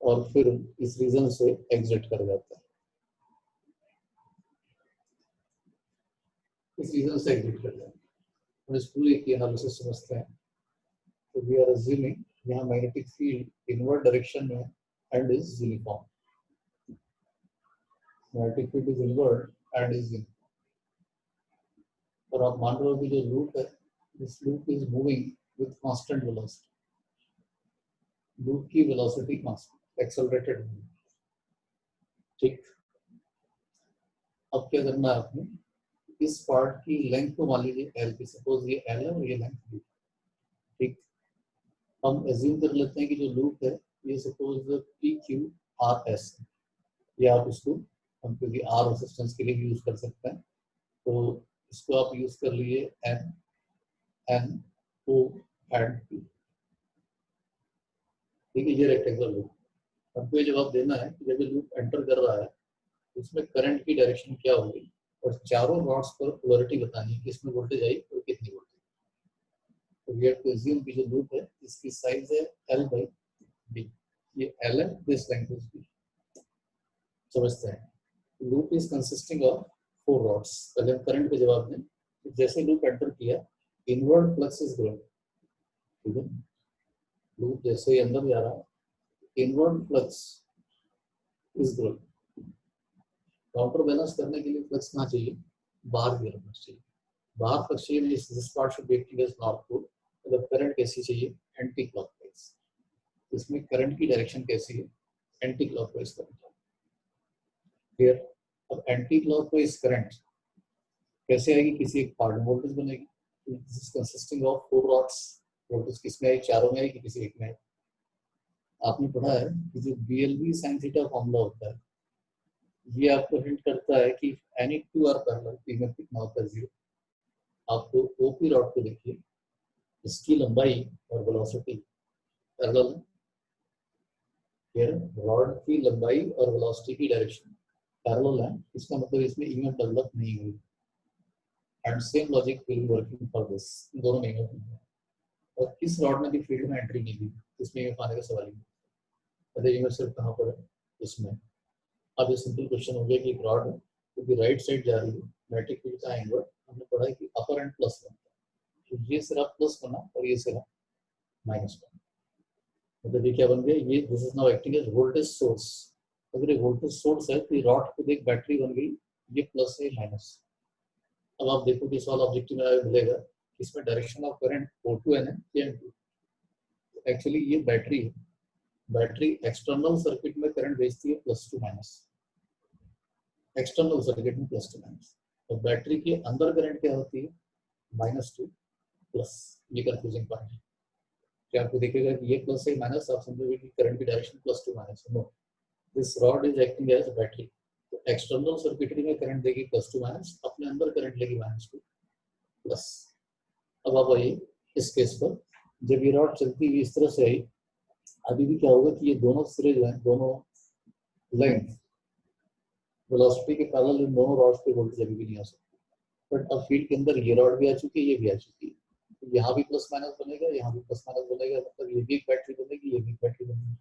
और फिर इस रीजन से एग्जिट कर जाता है, इस रीजन से एग्जिट कर जाता है। हम इस पूरे की एनालिसिस समझते हैं, तो वी आर अज्यूमिंग यहाँ मैग्नेटिक फील्ड इनवर्ड डायरेक्शन में and is uniform, magnetic field is inward and is uniform, और आप मान रहे हो कि जो लूप है, this loop is moving with constant velocity, loop की वेलोसिटी कांस्टेंट एक्सेलरेटेड, ठीक। अब क्या करना है आपने, इस पार्ट की लेंथ को मान लीजिए एल की, सपोज ये एल है और ये लेंथ बी, ठीक। हम एज्यूम कर लेते हैं कि जो लूप है ये suppose P Q R S, या आप इसको हम क्योंकि आर रेजिस्टेंस के लिए भी यूज कर सकते हैं, तो इसको आप यूज कर लिए N N O and P, ठीक है। ये रेक्टेंगुलर लूप, हमको ये जवाब देना है कि जब ये लूप एंटर कर रहा है इसमें करंट की डायरेक्शन क्या होगी, और चारों रॉड्स पर पोलैरिटी बतानी है कि इसमें वोल्टेज आई और कितनी वोल्टेज। तो वी हैव टू अज्यूम कि जो लूप है इसकी साइज है L बाई B, ये L है, दिस लेंथ इज B। समझते हैं, loop is consisting of 4 rods. पहले हम करंट पे जवाब दें, जैसे लूप एंटर किया इनवर्ड फ्लक्स इज ग्रोइंग, ठीक है। लूप जैसे ही अंदर जा रहा है inward flux is growing, counter balance करने के लिए फ्लक्स कहाँ चाहिए, बाहर की तरफ चाहिए, बाहर फ्लक्स चाहिए, this part should be acting as north pole, मतलब करंट कैसी चाहिए, एंटी क्लॉकवाइज। इसमें करंट की डायरेक्शन कैसी है, एंटी क्लॉकवाइज करंट। क्लियर? अब एंटी क्लॉकवाइज करंट कैसे आएगी, किसी एक पार्ट में वोल्टेज बनेगी, this is consisting of 4 rods, voltage किसमें आई, चारों में आई कि किसी एक में आई। आपने पढ़ा है कि जो BLV sin थीटा फॉर्मूला होता है, ये आपको हिंट करता है कि एनी 2 आर पैरेलल, पी में कितना होता है 0। आपको ओपी रॉड को देखिए, इसकी लंबाई और वेलोसिटी पैरेलल है, रॉड की लंबाई और वेलोसिटी की डायरेक्शन पैरेलल है, इसका मतलब इसमें ईएमएफ डेवलप नहीं हुई, and same logic will be working for this, दोनों में ईएमएफ नहीं है, और किस रॉड ने भी फील्ड में एंट्री नहीं दी, इसमें ईएमएफ आने का सवाल ही नहीं। अरे ईएमएफ सिर्फ कहाँ पर है, इसमें। अब ये सिंपल क्वेश्चन हो गया कि एक रॉड है क्योंकि राइट साइड जा रही है, मैग्नेटिक फील्ड का एंगल हमने पढ़ा है कि अपर एंड प्लस बनता है, तो ये सिरा प्लस बना और ये सिरा माइनस बना, मतलब ये क्या बन गया, ये this is now acting as voltage source. अगर ये वोल्टेज सोर्स है तो ये रॉड खुद एक बैटरी बन गई, ये प्लस है माइनस। अब आप देखो कि सवाल ऑब्जेक्टिव में मिलेगा, इसमें डायरेक्शन ऑफ करंट O2N है या N2। एक्चुअली ये बैटरी है, बैटरी एक्सटर्नल सर्किट में करंट भेजती है plus to minus, external circuit में प्लस टू माइनस, और बैटरी के अंदर करंट क्या होती है, -2 प्लस, ये कंफ्यूजिंग पॉइंट है कि आपको देखेगा कि ये प्लस है माइनस, आप समझोगे कि करंट की डायरेक्शन प्लस टू माइनस है। No, this rod is acting as battery, तो एक्सटर्नल सर्किटरी में करंट देगी प्लस टू माइनस, अपने अंदर करंट लेगी माइनस टू प्लस। अब आप आइए इस केस पर, जब ये रॉड चलती हुई इस तरह से आई, अभी भी क्या होगा कि ये दोनों सिरे जो है, दोनों लेंथ वेलोसिटी के पैरेलल इन दोनों रॉड्स पे वोल्टेज अभी भी नहीं आ सकती। बट अब फील्ड के अंदर ये रॉड भी आ चुकी है, ये भी आ चुकी है, तो यहाँ भी प्लस माइनस बनेगा, यहाँ भी प्लस माइनस बनेगा, मतलब ये भी एक बैटरी बनेगी, ये भी बैटरी बनेगी।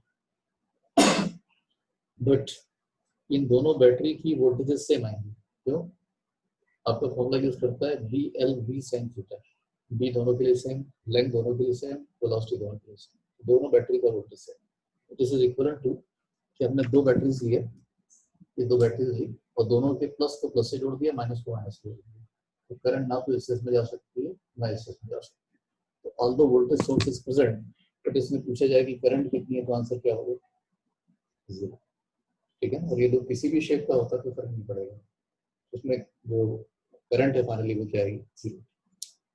बट इन दोनों बैटरी की वोल्टेजेस सेम आएंगे। क्यों? आपका फॉर्मूला यूज करता है B L V sine theta, B दोनों के लिए सेम, लेंथ दोनों के लिए सेम, वेलोसिटी दोनों के लिए सेम, दोनों बैटरी का voltage same. This is equal to कि हमने दो बैटरीज लिए, ये दो बैटरीज ली और दोनों के प्लस को प्लस से जोड़ दिया, माइनस को माइनस से जोड़ दिया, तो करंट ना तो इस केस में जा सकती है ना इस केस में जा सकती है। तो although voltage source is present, but इसमें पूछा जाए कि करंट कितनी है, तो आंसर क्या होगा? जीरो। ठीक है, और ये तो किसी भी शेप का होता तो फर्क नहीं पड़ेगा, उसमें जो करंट है फाइनली वो क्या आएगी? जीरो।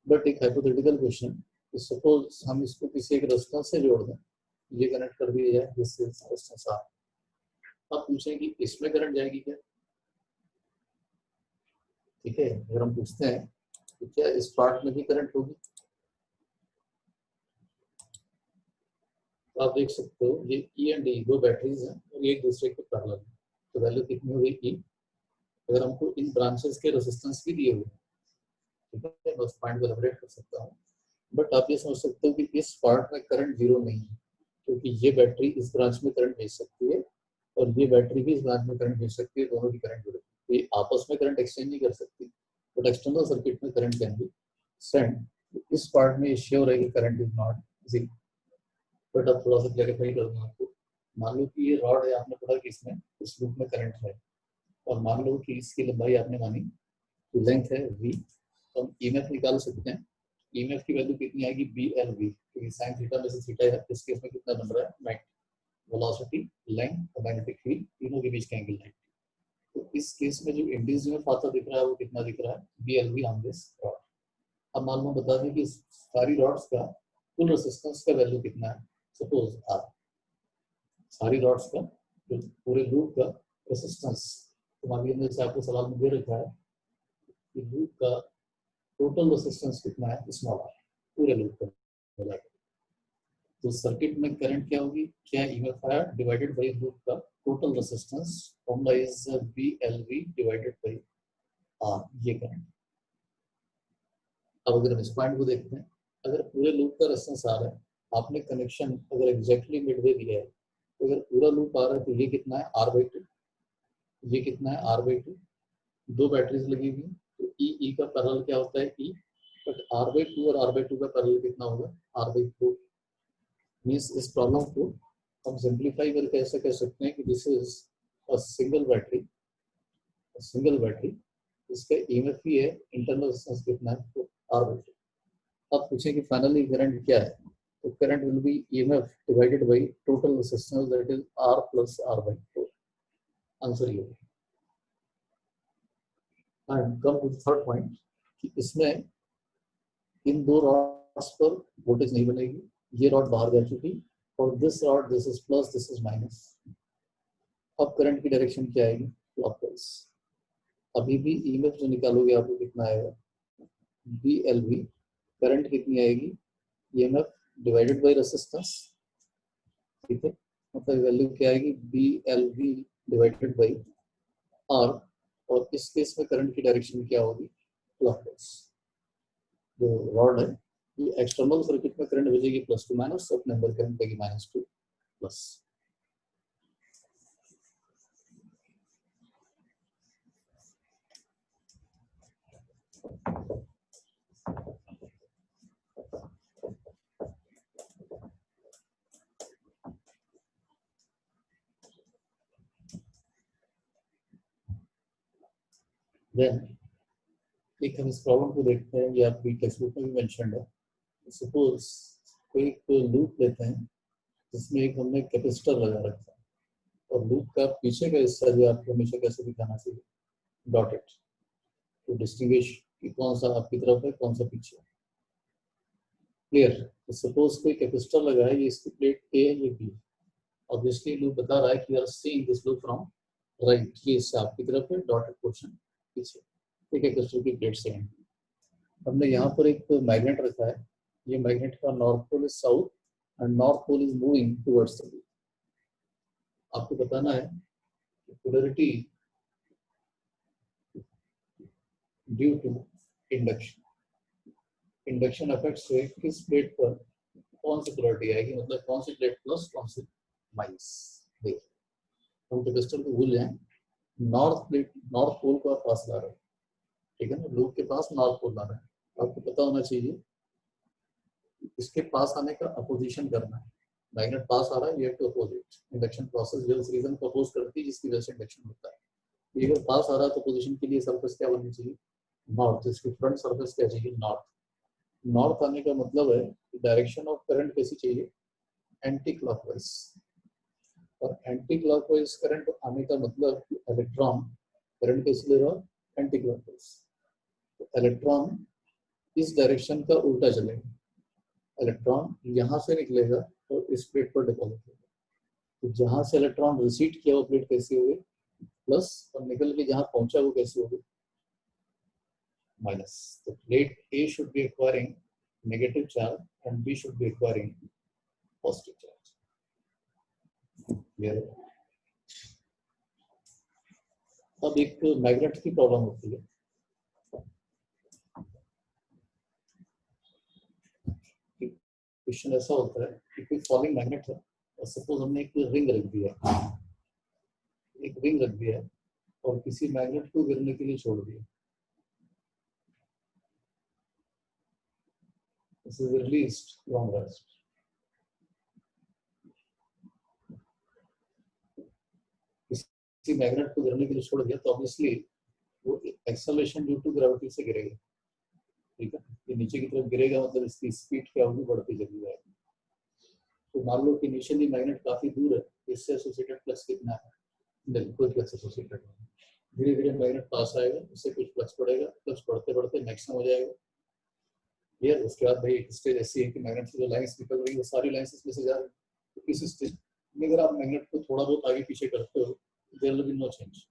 बट एक हाइपोथेटिकल क्वेश्चन, सपोज हम इसको किसी एक रेजिस्टेंस से जोड़ दें, ये कनेक्ट कर दिया जाए जिससे रेजिस्टेंस आर, आप पूछें कि इसमें करंट जाएगी क्या? ठीक है, अगर हम पूछते हैं कि क्या इस पार्ट में भी करंट होगी, तो आप देख सकते हो ये ई एंड डी दो बैटरीज हैं और एक दूसरे के पैरेलल है, तो वैल्यू कितनी होगी? ई। अगर हमको इन ब्रांचेस के रेजिस्टेंस भी दिए हुए, ठीक है, मैं उस पॉइंट को एलैबोरेट कर सकता हूँ, बट आप ये समझ सकते हो कि इस पार्ट में करंट जीरो नहीं है, क्योंकि ये बैटरी इस ब्रांच में करंट भेज सकती है और ये बैटरी भी इस ब्रांच में करंट भेज सकती है, दोनों की करंट जुड़े, तो ये आपस में करंट एक्सचेंज नहीं कर सकती, बट एक्सटर्नल सर्किट में करंट कैन बी सेंड। इस पार्ट में श्योर है कि current is not zero. But अब थोड़ा सा क्लैरिफाई कर दूं आपको, मान लो कि ये रॉड है, आपने पढ़ा कि इसमें इस लूप में करंट है, और मान लो कि इसकी लंबाई आपने मानी, लेंथ है v, तो हम ईएमएफ निकाल सकते हैं। ईएमएफ की वैल्यू कितनी आएगी? बी एल वी, क्योंकि साइन थीटा में से थीटा है, इस केस में कितना बन रहा है? मैग्नेटिक वेलोसिटी, लेंथ और मैग्नेटिक फील्ड तीनों के बीच का एंगल 90। तो इस केस में जो इंड्यूस ईएमएफ आता दिख रहा है वो कितना दिख रहा है? B L V on this rod. अब मान लो बता दें कि सारी रॉड्स का कुल रेजिस्टेंस का वैल्यू कितना है, सपोज आर, सारी रॉड्स का जो पूरे लूप का रेजिस्टेंस, तो मान लीजिए जैसे आपको सवाल में दे रखा है कि लूप का टोटल रेजिस्टेंस कितना है, स्मॉल आर, पूरे लूप का मिलाकर, तो सर्किट में करंट क्या होगी? क्या EMF R divided by loop का total resistance, formula is BLV divided by R, ये करंट। अब अगर हम इस पॉइंट को देखते हैं, अगर पूरे लूप का रेजिस्टेंस आ रहा है, आपने कनेक्शन अगर एग्जैक्टली मिडवे दिया है, तो अगर पूरा लूप आ रहा है तो ये कितना है? आर बाई टू, ये कितना है? आर बाई टू, दो बैटरीज लगी हुई, तो ई का पैरेलल क्या होता है? E, but R by two और आर बाई टू का पैरेलल कितना होगा? R by four. मीन्स इस प्रॉब्लम को हम सिंप्लीफाई करके ऐसा कह सकते हैं कि this is a single battery, इसका ईएमएफ ही है, इंटरनल रेजिस्टेंस कितना है? तो आर बाई टू। अब पूछें कि फाइनली करंट क्या है, तो current will be EMF divided by total resistance, that is R plus R by four. Answer ये है। And come to third point कि इसमें इन दो रॉड्स पर वोल्टेज नहीं बनेगी, ये रॉड बाहर जा चुकी, और this rod, this is plus, this is minus. अब करंट की डायरेक्शन क्या आएगी? क्लॉकवाइज। अभी भी ईएमएफ जो निकालोगे आपको कितना आएगा? बी एल वी, करंट कितनी आएगी? ईएमएफ डिवाइडेड बाय रेजिस्टेंस, ठीक है, मतलब वैल्यू क्या आएगी? B L V divided by R, और इस केस में करंट की डायरेक्शन क्या होगी? क्लॉकवाइज। जो रॉड है ये एक्सटर्नल सर्किट में करंट भेजेगी प्लस टू माइनस, अपने अंदर करंट देगी माइनस टू प्लस। देन एक हम इस प्रॉब्लम को देखते हैं, ये आपकी टेक्स्ट बुक में भी मेंशन्ड है। सपोज कोई एक लूप लेते हैं जिसमें एक हमने कैपेसिटर लगा रखा है, और लूप का पीछे का हिस्सा जो आपको हमेशा कैसे दिखाना चाहिए? डॉटेड, टू डिस्टिंग्विश कि कौन सा आपकी तरफ है कौन सा पीछे। क्लियर। तो सपोज कोई कैपेसिटर लगा है, ये इसकी प्लेट ए है, ये बी। ऑब्वियसली लूप बता रहा है कि are seeing this loop from right, ये इससे आपकी तरफ है, डॉटेड पोर्शन पीछे, ठीक है, कैपेसिटर की प्लेट से है। हमने यहाँ पर एक मैग्नेट रखा है, ये मैग्नेट का north pole is south and north pole is moving towards the loop. आपको बताना है कि polarity due to induction, induction effect से किस प्लेट पर कौन सी पोलैरिटी आएगी, मतलब कौन सी प्लेट प्लस कौन सी माइनस। देखिए हम कैपेसिटर को भूल जाएं, नॉर्थ प्लेट नॉर्थ पोल का पास ला रहा है, ठीक है ना, लूप के पास नॉर्थ पोल ला रहा है। आपको पता होना चाहिए इसके पास आने का अपोजिशन करना है। मैग्नेट पास आ रहा है, ये टू अपोजिट, इंडक्शन प्रोसेस जो उस रीजन को अपोज करती है जिसकी वजह से इंडक्शन होता है। ये अगर पास आ रहा है तो पोजीशन के लिए सरफेस क्या बननी चाहिए, नॉर्थ। इसकी फ्रंट सरफेस क्या चाहिए, नॉर्थ। नॉर्थ आने का मतलब है कि डायरेक्शन ऑफ करंट कैसी चाहिए, एंटी क्लॉकवाइज। और एंटी क्लॉकवाइज करंट आने का मतलब इलेक्ट्रॉन करंट कैसे ले रहा है, एंटी क्लॉकवाइज। तो इलेक्ट्रॉन इस डायरेक्शन का उल्टा चलेगा, इलेक्ट्रॉन यहाँ से निकलेगा और इस प्लेट पर डिपॉजिट होगा। तो जहां से इलेक्ट्रॉन रिसीव किया वो प्लेट कैसी होगी, प्लस, और निकल के जहां पहुंचा वो कैसी होगी, माइनस। तो plate A should be acquiring negative charge and B should be acquiring positive charge. Clear? अब एक मैग्नेट की प्रॉब्लम होती है। क्वेश्चन ऐसा होता है कि कोई फॉलिंग मैग्नेट है और सपोज हमने एक रिंग रख दिया, एक रिंग रख दिया और किसी मैग्नेट को गिरने के लिए छोड़ दिया। This is released from rest. किसी मैग्नेट को गिरने के लिए छोड़ दिया तो ऑब्वियसली वो एक्सेलरेशन ड्यू टू ग्रेविटी से गिरेगा, ठीक है। ये नीचे की तरफ गिरेगा मतलब इसकी स्पीड क्या होगी, बढ़ती चली जाएगी। तो मान लो कि इनिशियली मैग्नेट काफी दूर है, इससे एसोसिएटेड फ्लक्स कितना है, नहीं कोई फ्लक्स एसोसिएटेड नहीं। धीरे धीरे मैग्नेट पास आएगा, उससे कुछ फ्लक्स पड़ेगा, फ्लक्स बढ़ते बढ़ते मैक्सिमम हो जाएगा। क्लियर। उसके बाद भाई एक स्टेज ऐसी है कि मैग्नेट से जो लाइंस निकल रही है वो सारी लाइंस इसमें से जा रही है। तो इस स्टेज में अगर आप मैग्नेट को थोड़ा बहुत आगे पीछे करते हो there will be no change,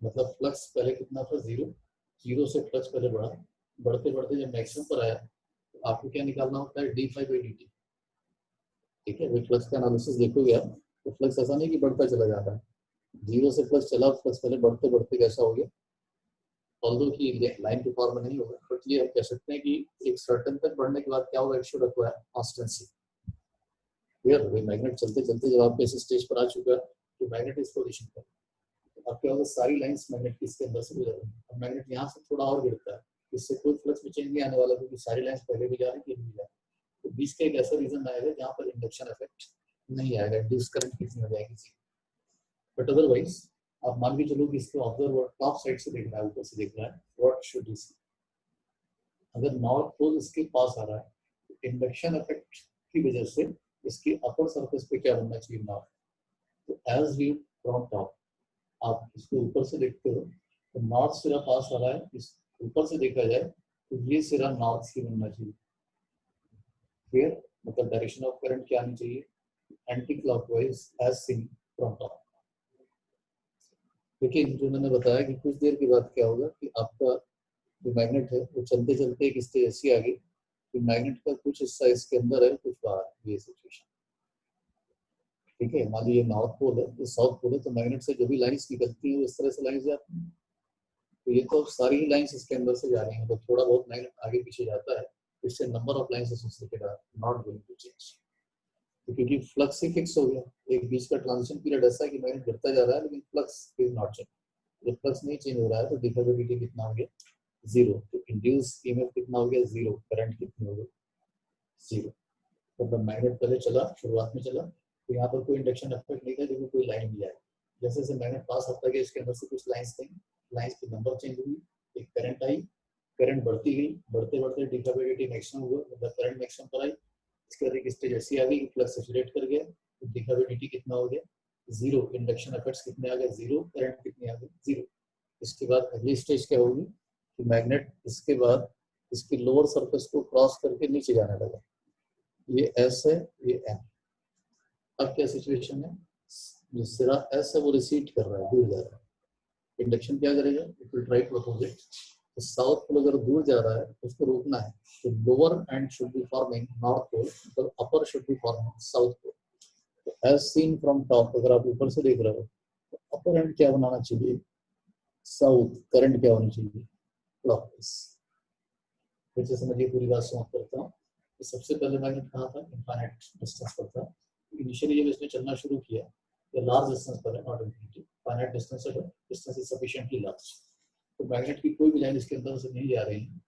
मतलब फ्लक्स पहले कितना था, जीरो, जीरो से फ्लक्स पहले बढ़ा, बढ़ते बढ़ते जब मैक्सिमम पर आया तो आपको क्या निकालना होता है, d∅dt, ठीक है। वो फ्लक्स का एनालिसिस देखोगे आप तो फ्लक्स ऐसा नहीं कि बढ़ता चला जाता है, जीरो से फ्लक्स चला, फ्लक्स पहले बढ़ते बढ़ते कैसा हो गया, ऑल्दो की लाइन के फॉर्म में नहीं होगा, बट ये हम कह सकते हैं कि एक सर्टेन तक बढ़ने के बाद क्या होगा, it should acquire constancy. Clear. वही मैग्नेट चलते चलते जब आप इस स्टेज पर आ चुका तो मैग्नेट इस पोजीशन पर, अब क्या होगा, सारी लाइंस मैग्नेट की इसके अंदर से गुजर रही है। अब मैग्नेट यहाँ से थोड़ा और गिरता है, इससे कोई फ्लक्स में चेंज नहीं आने वाला क्योंकि सारी लाइंस पहले भी जा रही है, भी जा रही है। तो बीच का एक ऐसा रीजन आएगा जहाँ पर इंडक्शन इफेक्ट नहीं आएगा, इंड्यूस करंट कितनी हो जाएगी। बट अदरवाइज आप मान के चलो कि इसको ऑब्जर्वर टॉप साइड से देख रहा है, ऊपर से देख रहा है, व्हाट शुड यू सी, अगर नॉर्थ पोल इसके पास आ रहा है तो इंडक्शन इफेक्ट की वजह से इसकी अपर सरफेस पे क्या बनना चाहिए, नॉर्थ। तो एज व्यू फ्रॉम टॉप, आप इसको ऊपर से देखते हो तो नॉर्थ सिरा पास आ रहा है, इस ऊपर से देखा जाए तो ये सिरा नॉर्थ से बनना चाहिए। फिर मतलब डायरेक्शन ऑफ करंट क्या आनी चाहिए, anti clockwise as seen from top. लेकिन जो मैंने बताया कि कुछ देर के बाद क्या होगा कि आपका जो मैग्नेट है वो चलते चलते एक स्टेज ऐसी आ गई कि मैग्नेट का कुछ हिस्सा इसके अंदर है, कुछ बाहर, ये सिचुएशन, ठीक है। मान लीजिए ये नॉर्थ पोल है, ये साउथ पोल है, तो मैग्नेट से जो भी लाइंस निकलती है वो इस तरह से लाइंस जाती है। तो ये तो सारी ही लाइंस इसके अंदर से जा रही हैं, तो थोड़ा बहुत मैग्नेट आगे पीछे जाता है, इससे number of lines associated are not going to change, क्योंकि फ्लक्स ही फिक्स हो गया। एक बीच का ट्रांजिशन पीरियड ऐसा है कि मैग्नेट गिरता जा रहा है लेकिन फ्लक्स इज नॉट चेंज। जब फ्लक्स नहीं चेंज हो रहा है तो डी∅dt कितना हो गया, जीरो। तो इंड्यूस ईएमएफ कितना हो गया, जीरो। करंट कितनी हो गई, जीरो। मतलब मैग्नेट पहले चला, शुरुआत में चला तो यहाँ पर कोई इंडक्शन इफेक्ट नहीं था क्योंकि कोई लाइन नहीं आई। जैसे जैसे मैग्नेट पास होता गया इसके अंदर से कुछ लाइंस थी, लाइंस की नंबर चेंज हुई, एक करंट आई, करंट बढ़ती गई, बढ़ते बढ़ते डी∅dt मैक्सिमम हुआ, मतलब करंट मैक्सिमम पर आई। इसके बाद एक स्टेज ऐसी आ गई कि फ्लक्स सैचुरेट कर गया, तो डी∅dt कितना हो गया, जीरो। इंडक्शन इफेक्ट्स कितने आ गए, जीरो। करंट कितनी आ गई, जीरो। इसके बाद अगली स्टेज क्या होगी कि मैग्नेट इसके बाद इसकी लोअर सरफेस को क्रॉस करके नीचे जाने लगा, ये एस है, ये एम। अब क्या सिचुएशन है, जो सिरा एस है वो रिसीड कर रहा है, दूर जा रहा है। इंडक्शन क्या करेगा, it will try to opposite. तो साउथ पोल अगर दूर जा रहा है तो उसको रोकना है, तो lower end should be forming north pole, तो upper should be forming south pole. तो एज सीन फ्रॉम टॉप, अगर आप ऊपर से देख रहे हो तो अपर एंड क्या बनाना चाहिए, साउथ। करंट क्या होनी चाहिए, क्लॉकवाइज। फिर से समझिए, पूरी बात समाप्त करता हूँ। तो सबसे पहले मैग्नेट कहाँ था, इनफाइनाइट डिस्टेंस पर था। इनिशियली जब इसने चलना शुरू किया तो लार्ज डिस्टेंस पर है, नॉट इनफिनिटी, फाइनाइट डिस्टेंस है, डिस्टेंस इज सफिशिएंटली लार्ज। तो मैग्नेट की कोई भी लाइन इसके अंदर से नहीं जा रही है,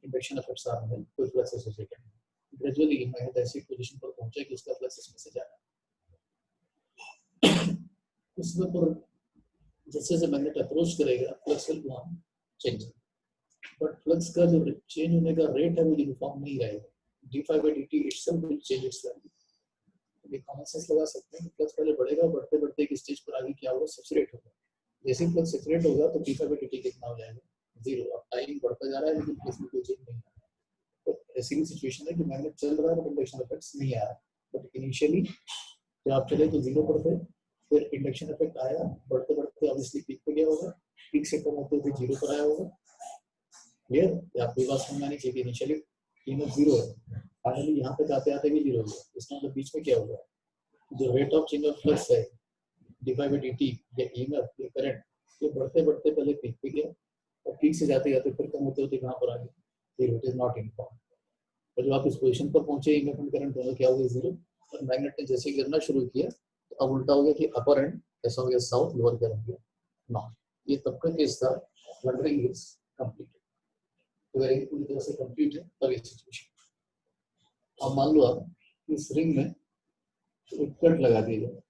इंडक्शन इफेक्ट्स आ रहे हैं, कोई फ्लक्स एसोसिएटेड नहीं। ग्रेजुअली मैग्नेट ऐसी पोजीशन पर पहुंचा कि उसका फ्लक्स इसमें से जा रहा है। उसमें पर जैसे जैसे मैग्नेट अप्रोच करेगा flux will go on change, but flux का जो चेंज होने का रेट है वो यूनिफॉर्म नहीं रहेगा। d∅dt itself will change its value। ये कॉमन सेंस लगा सकते हैं कि फ्लक्स पहले बढ़ेगा, बढ़ते बढ़ते एक स्टेज पर आगे क्या होगा, सैचुरेट होगा। जैसे ही फ्लक्स सैचुरेट होगा तो d∅dt कितना हो जाएगा, 0। अब टाइम बढ़ता जा रहा है लेकिन फ्लक्स में कोई चेंज नहीं आ रहा है। तो ऐसी भी सिचुएशन है कि मैग्नेट चल रहा है बट इंडक्शन इफेक्ट्स नहीं आ रहा है। बट इनिशियली जब आप चले तो 0 पर थे, फिर इंडक्शन इफेक्ट आया, बढ़ते बढ़ते ऑब्वियसली पीक पे गया होगा, पीक से कम होते हुए 0 पर आया होगा। क्लियर, आपकी बात समझ में आनी चाहिए। इनिशियली कीमत 0 है, फाइनली यहाँ तक आते आते भी 0 हो गया। इसका मतलब बीच में क्या होगा, जो rate of change of flux है d∅dt या ईएमएफ या करंट, ये बढ़ते बढ़ते पहले पीक पे गया और पीक से जाते जाते फिर कम होते होते कहाँ पर आ गया, इट इज नॉट यूनिफॉर्म। और जब आप इस पोजीशन पर पहुंचे ईएमएफ एंड करंट दोनों क्या हो गया, 0। और मैग्नेट ने जैसे गिरना शुरू किया तो अब उल्टा हो गया कि अपर एंड ऐसा हो गया साउथ, लोअर क्या हो गया नॉर्थ। ये तब का केस था, वंडरिंग इज कंप्लीट। तो वेरिंग पूरी तरह से कंप्लीट है तब ये सिचुएशन। अब मान लो आप इस रिंग में एक कट लगा दिया जाए,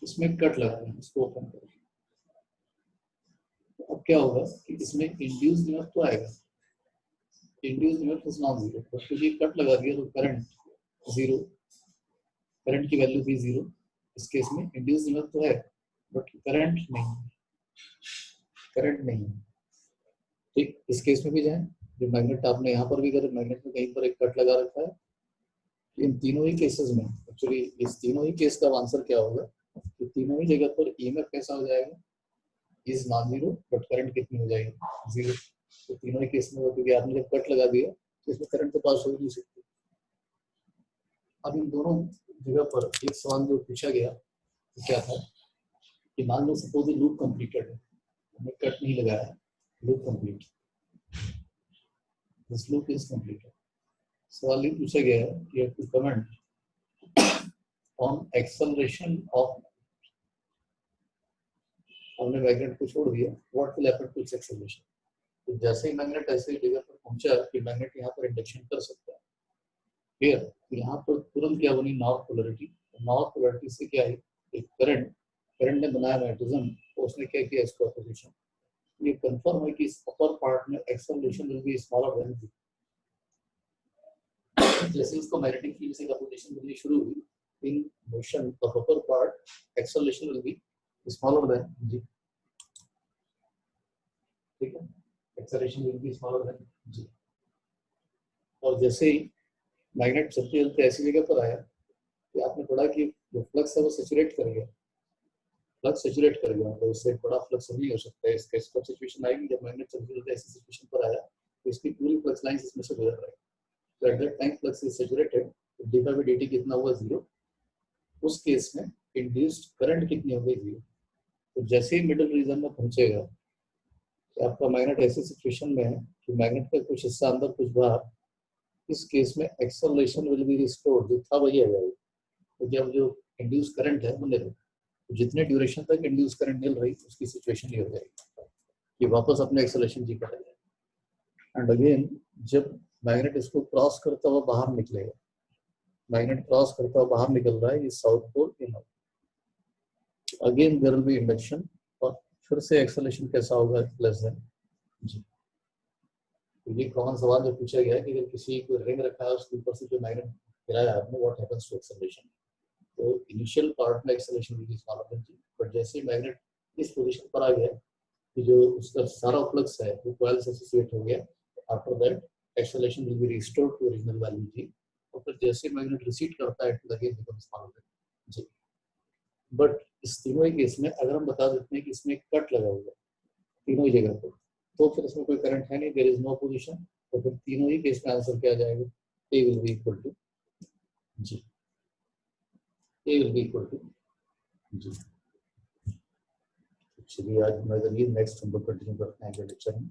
इसमें कट लगा दें, इसको ओपन करें। अब क्या होगा कि इसमें इंड्यूस्ड ईएमएफ तो आएगा, induced EMF is not 0, but क्योंकि कट लगा दिया तो करंट 0, करंट की वैल्यू भी 0। इस केस में इंड्यूस्ड ईएमएफ तो है बट करंट नहीं, करंट नहीं। ठीक, इस केस में भी जाए, जो मैग्नेट आपने यहाँ पर भी कर, मैग्नेट में कहीं पर एक कट लगा रखा है। इन तीनों ही केसेस में एक्चुअली इस तीनों ही केस का आंसर क्या होगा, कि तीनों ही जगह पर ईएमएफ कैसा हो जाएगा, इज नॉन 0, बट करंट कितनी हो जाएगी, 0। तो तीनों ही केस में, क्योंकि आपने जब कट लगा दिया तो इसमें करंट तो पास हो ही नहीं सकती। अब इन दोनों जगह पर एक सवाल जो पूछा गया तो क्या था कि मान लो सपोज लूप कंप्लीटेड है, हमने कट नहीं लगाया, loop complete, this loop is completed. सवाल ये पूछा गया है कि to comment on acceleration of, हमने मैग्नेट को छोड़ दिया, what will happen to its acceleration. तो जैसे ही मैग्नेट ऐसे जगह पर पहुंचा कि मैग्नेट यहाँ पर इंडक्शन कर सकता है, फिर यहाँ पर तुरंत क्या बनी, नॉर्थ पोलरिटी। नॉर्थ पोलरिटी से क्या है, एक करंट, करंट ने बनाया मैग्नेटिज्म, तो उसने क्या किया, इसको अपोजिशन। ये कंफर्म है कि इस अपर पार्ट में acceleration will be smaller then 0। जैसे इसको मैग्नेटिक फील्ड से अपोजिशन मिलनी शुरू हुई, in motion of upper part acceleration will be smaller then 0। ठीक है, acceleration will be smaller then 0। और जैसे ही मैग्नेट चलते चलते ऐसी जगह पर आया कि आपने पढ़ा कि जो फ्लक्स है वो सैचुरेट कर गया, फ्लक्स सैचुरेट कर गया, तो उससे बड़ा फ्लक्स नहीं हो सकता है। इसका इसका सिचुएशन आएगी जब मैग्नेट चलते चलते ऐसी सिचुएशन पर आया तो इसकी पूरी फ्लक्स लाइंस इसमें से गुजर रही है। तो at that time flux is saturated, तो d∅dt कितना हुआ, 0। उस केस में इंड्यूस्ड करंट कितनी हो गई, 0। तो जैसे ही मिडिल रीजन में पहुंचेगा तो आपका मैग्नेट ऐसी सिचुएशन में है कि मैग्नेट का कुछ हिस्सा अंदर कुछ बाहर, इस केस में एक्सेलरेशन विल बी रिस्टोर्ड, जो था वही आ जाएगा। तो जब जो इंड्यूस करंट है वो निल, तो जितने ड्यूरेशन तक इंड्यूस करंट निल रही उसकी सिचुएशन ये हो जाएगी कि वापस अपने एक्सेलरेशन जी कर जाएगा। एंड अगेन जब मैग्नेट इसको क्रॉस करता हुआ बाहर निकलेगा, मैग्नेट क्रॉस करता हुआ बाहर निकल रहा है, ये south pole in, again there will be induction, और फिर से एक्सेलरेशन कैसा होगा, लेस देन जी। तो ये कॉमन सवाल जो पूछा गया है कि अगर किसी को रिंग रखा है उसके ऊपर से जो मैग्नेट गिराया आपने, व्हाट हैपेंस टू एक्सेलरेशन। तो इनिशियल पार्ट में acceleration will be smaller than g, but जैसे ही मैग्नेट इस पोजीशन पर आ गया कि जो उसका सारा फ्लक्स है वो कॉइल से एसोसिएट हो गया, after that acceleration will be restored to original value g, और फिर जैसे मैग्नेट रिसीड करता है it again becomes smaller g. But इस तीनों ही केस में अगर हम बता देते हैं कि इसमें कट लगा हुआ है तीनों ही जगह पर, तो फिर इसमें कोई करंट है नहीं, देयर इज नो पोजीशन, तो फिर तीनों ही केस में आंसर क्या आ जाएगा, a will be equal to g, a will be equal to g. चलिए आज मैं नेक्स्ट हम लोग कंटिन्यू करते हैं अगले लेक्चर में।